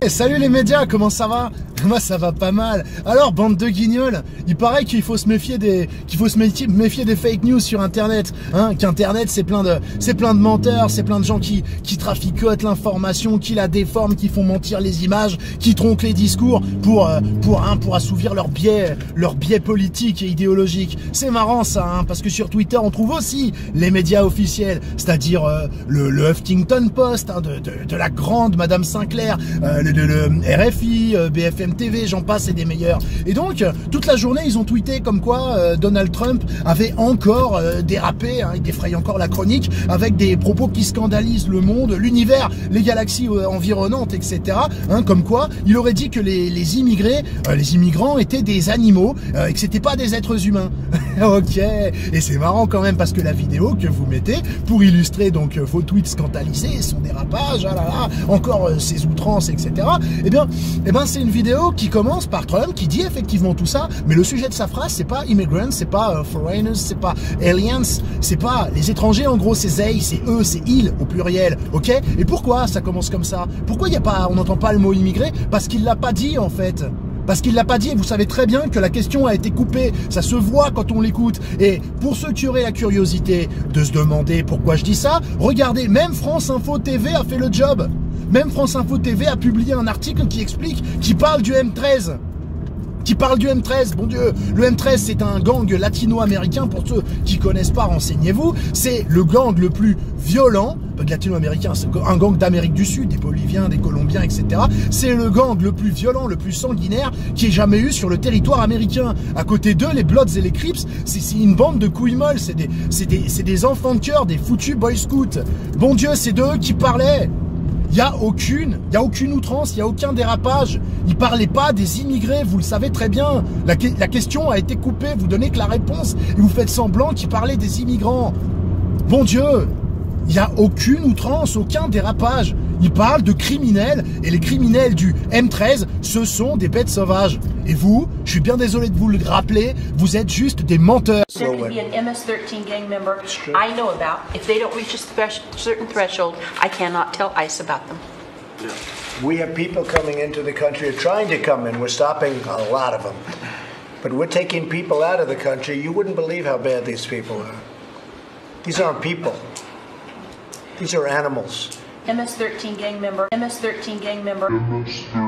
Salut les médias, comment ça va? Moi ça va pas mal. Alors bande de guignols, il paraît qu'il faut se méfier des fake news sur internet, hein, qu'internet c'est plein de menteurs, c'est plein de gens qui traficotent l'information, qui la déforment, qui font mentir les images, qui tronquent les discours pour assouvir leurs biais politiques et idéologiques. C'est marrant ça, hein, parce que sur Twitter on trouve aussi les médias officiels, c'est-à-dire le Huffington Post, hein, de la grande Madame Sinclair, le RFI, BFM TV, j'en passe, et des meilleurs. Et donc, toute la journée, ils ont tweeté comme quoi Donald Trump avait encore dérapé, hein, il défraye encore la chronique, avec des propos qui scandalisent le monde, l'univers, les galaxies environnantes, etc. Hein, comme quoi, il aurait dit que les immigrants étaient des animaux, et que c'était pas des êtres humains. Ok, et c'est marrant quand même, parce que la vidéo que vous mettez, pour illustrer donc vos tweets scandalisés, son dérapage, ah là là, encore ses outrances, etc. Eh bien, c'est une vidéo qui commence par Trump, qui dit effectivement tout ça, mais le sujet de sa phrase, c'est pas immigrants, c'est pas foreigners, c'est pas aliens, c'est pas les étrangers, en gros, c'est they, c'est eux, c'est ils, au pluriel, ok? Et pourquoi ça commence comme ça? Pourquoi on n'entend pas le mot immigré? Parce qu'il l'a pas dit, en fait. Parce qu'il l'a pas dit, et vous savez très bien que la question a été coupée, ça se voit quand on l'écoute. Et pour ceux qui auraient la curiosité de se demander pourquoi je dis ça, regardez, même France Info TV a fait le job. Même France Info TV a publié un article qui parle du M13. Bon Dieu, le M13 c'est un gang latino-américain, pour ceux qui connaissent pas, renseignez-vous, c'est le gang le plus violent, latino-américain, c'est un gang d'Amérique du Sud, des Boliviens, des Colombiens, etc. C'est le gang le plus violent, le plus sanguinaire qui ait jamais eu sur le territoire américain. À côté d'eux, les Bloods et les Crips, c'est une bande de couilles molles, c'est des enfants de cœur, des foutus boy scouts. Bon Dieu, c'est d'eux qui parlaient. Il n'y a aucune outrance, il n'y a aucun dérapage. Il ne parlait pas des immigrés, vous le savez très bien. La question a été coupée, vous donnez que la réponse et vous faites semblant qu'il parlait des immigrants. Bon Dieu, il n'y a aucune outrance, aucun dérapage. Il parle de criminels, et les criminels du M13, ce sont des bêtes sauvages. Et vous, je suis bien désolé de vous le rappeler, vous êtes juste des menteurs. There could be an MS-13 gang member I know about. If they don't reach a certain threshold, I cannot tell ICE about them. We have people coming into the country, or trying to come in. We're stopping a lot of them. But we're taking people out of the country. You wouldn't believe how bad these people are. These aren't people. These are animals. MS-13 gang member. MS-13 gang member. MS-13.